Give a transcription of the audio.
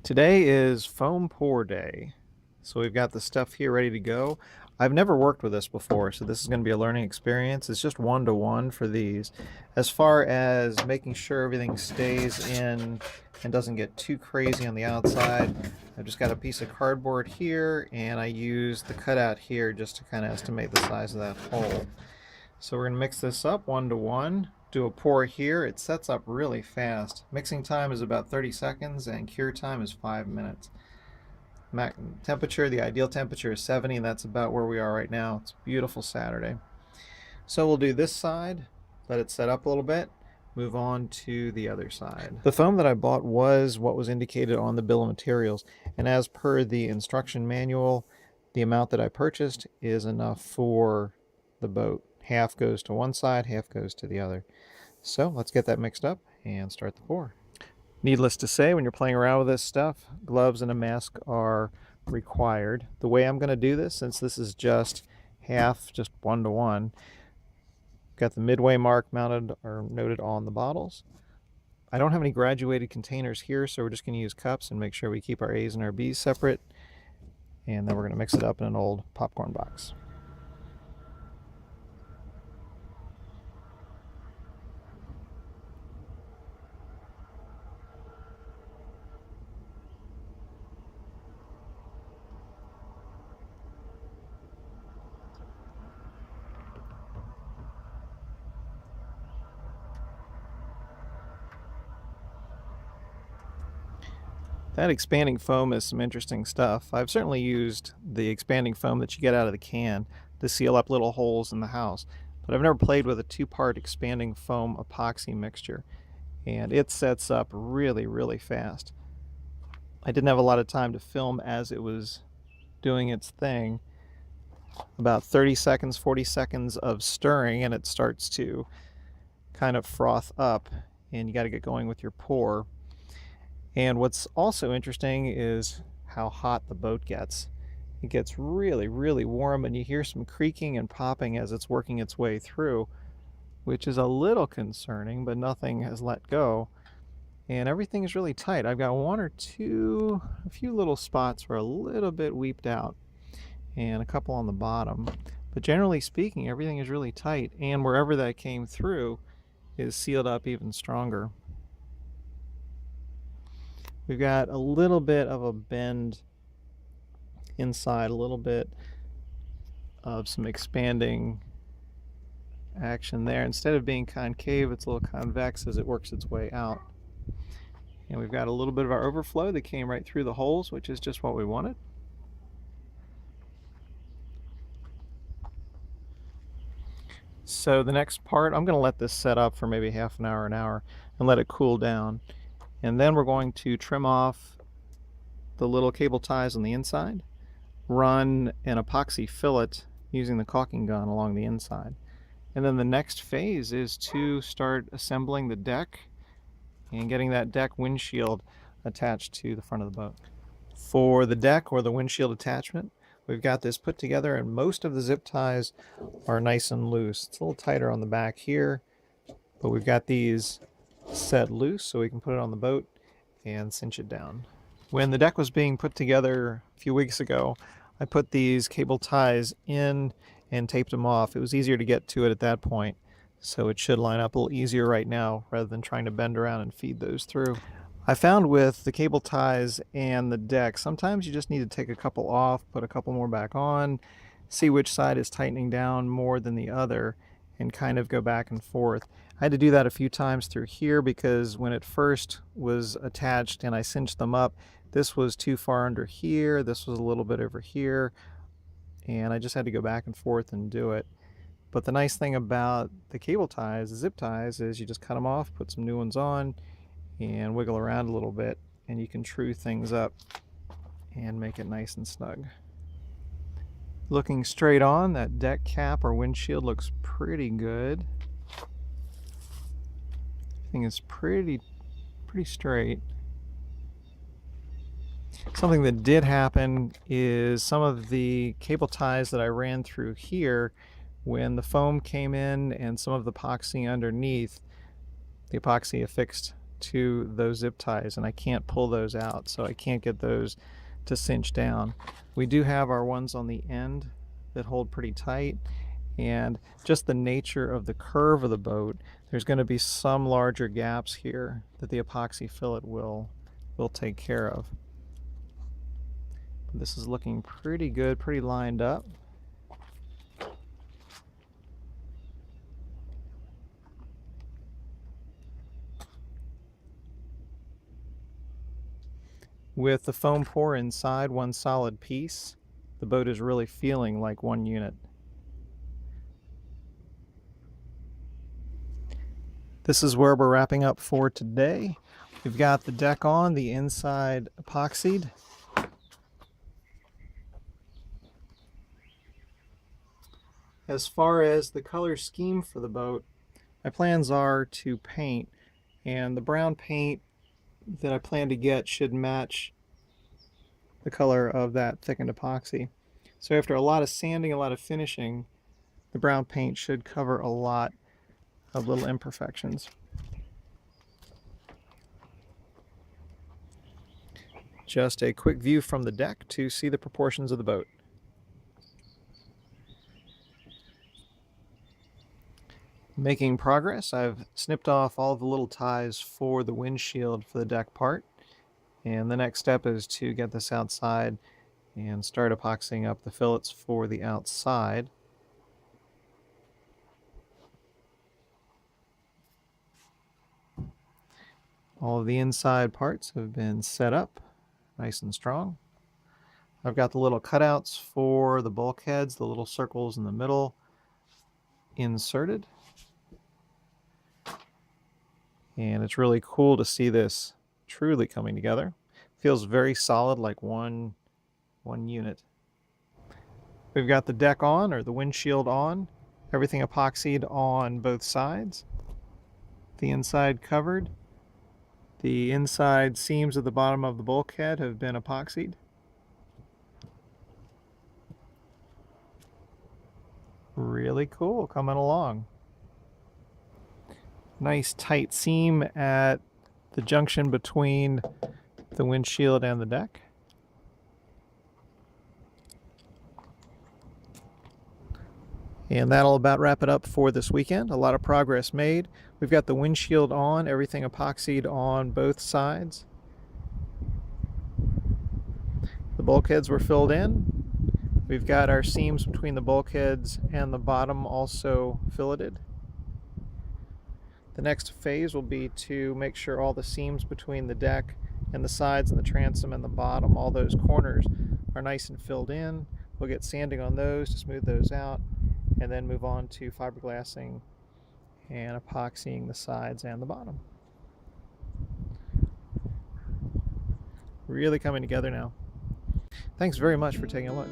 Today is foam pour day. So we've got the stuff here ready to go. I've never worked with this before, so this is going to be a learning experience. It's just 1-to-1 for these. As far as making sure everything stays in and doesn't get too crazy on the outside, I've just got a piece of cardboard here, and I use the cutout here just to kind of estimate the size of that hole. So we're going to mix this up 1-to-1. Do a pour here. It sets up really fast. Mixing time is about 30 seconds and cure time is 5 minutes. Temperature, the ideal temperature is 70, and that's about where we are right now. It's a beautiful Saturday. So we'll do this side, let it set up a little bit, move on to the other side. The foam that I bought was what was indicated on the bill of materials, and as per the instruction manual, the amount that I purchased is enough for the boat. Half goes to one side, half goes to the other. So let's get that mixed up and start the pour. Needless to say, when you're playing around with this stuff, gloves and a mask are required. The way I'm going to do this, since this is just 1-to-1, got the midway mark mounted or noted on the bottles. I don't have any graduated containers here, so we're just going to use cups and make sure we keep our A's and our B's separate. And then we're going to mix it up in an old popcorn box. That expanding foam is some interesting stuff. I've certainly used the expanding foam that you get out of the can to seal up little holes in the house, but I've never played with a two-part expanding foam epoxy mixture, and it sets up really, really fast. I didn't have a lot of time to film as it was doing its thing. About 30 seconds, 40 seconds of stirring, and it starts to kind of froth up, and you got to get going with your pour. And what's also interesting is how hot the boat gets. It gets really, really warm, and you hear some creaking and popping as it's working its way through, which is a little concerning, but nothing has let go. And everything is really tight. I've got a few little spots where a little bit weeped out, and a couple on the bottom. But generally speaking, everything is really tight, and wherever that came through is sealed up even stronger. We've got a little bit of a bend inside, a little bit of some expanding action there. Instead of being concave, it's a little convex as it works its way out. And we've got a little bit of our overflow that came right through the holes, which is just what we wanted. So the next part, I'm going to let this set up for maybe half an hour, and let it cool down. And then we're going to trim off the little cable ties on the inside, run an epoxy fillet using the caulking gun along the inside. And then the next phase is to start assembling the deck and getting that deck windshield attached to the front of the boat. For the deck or the windshield attachment, we've got this put together, and most of the zip ties are nice and loose. It's a little tighter on the back here, but we've got these set loose so we can put it on the boat and cinch it down. When the deck was being put together a few weeks ago, I put these cable ties in and taped them off. It was easier to get to it at that point, so it should line up a little easier right now rather than trying to bend around and feed those through. I found with the cable ties and the deck, sometimes you just need to take a couple off, put a couple more back on, see which side is tightening down more than the other, and kind of go back and forth. I had to do that a few times through here because when it first was attached and I cinched them up, this was too far under here, this was a little bit over here, and I just had to go back and forth and do it. But the nice thing about the cable ties, the zip ties, is you just cut them off, put some new ones on, and wiggle around a little bit, and you can true things up and make it nice and snug. Looking straight on, that deck cap or windshield looks pretty good. Everything is pretty straight. Something that did happen is some of the cable ties that I ran through here, when the foam came in and some of the epoxy underneath, the epoxy affixed to those zip ties, and I can't pull those out, so I can't get those to cinch down. We do have our ones on the end that hold pretty tight, and just the nature of the curve of the boat, there's going to be some larger gaps here that the epoxy fillet will take care of. This is looking pretty good, pretty lined up. With the foam pour inside one solid piece, the boat is really feeling like one unit. This is where we're wrapping up for today. We've got the deck on, the inside epoxied. As far as the color scheme for the boat, my plans are to paint, and the brown paint that I plan to get should match the color of that thickened epoxy. So after a lot of sanding, a lot of finishing, the brown paint should cover a lot of little imperfections. Just a quick view from the deck to see the proportions of the boat. Making progress. I've snipped off all the little ties for the windshield for the deck part, and the next step is to get this outside and start epoxying up the fillets for the outside. All of the inside parts have been set up nice and strong. I've got the little cutouts for the bulkheads, the little circles in the middle inserted. And it's really cool to see this truly coming together. Feels very solid, like one unit. We've got the deck on, or the windshield on, everything epoxied on both sides. The inside covered. The inside seams at the bottom of the bulkhead have been epoxied. Really cool, coming along. Nice tight seam at the junction between the windshield and the deck. And that'll about wrap it up for this weekend. A lot of progress made. We've got the windshield on, everything epoxied on both sides. The bulkheads were filled in. We've got our seams between the bulkheads and the bottom also filleted. The next phase will be to make sure all the seams between the deck and the sides and the transom and the bottom, all those corners, are nice and filled in. We'll get sanding on those to smooth those out, and then move on to fiberglassing and epoxying the sides and the bottom. Really coming together now. Thanks very much for taking a look.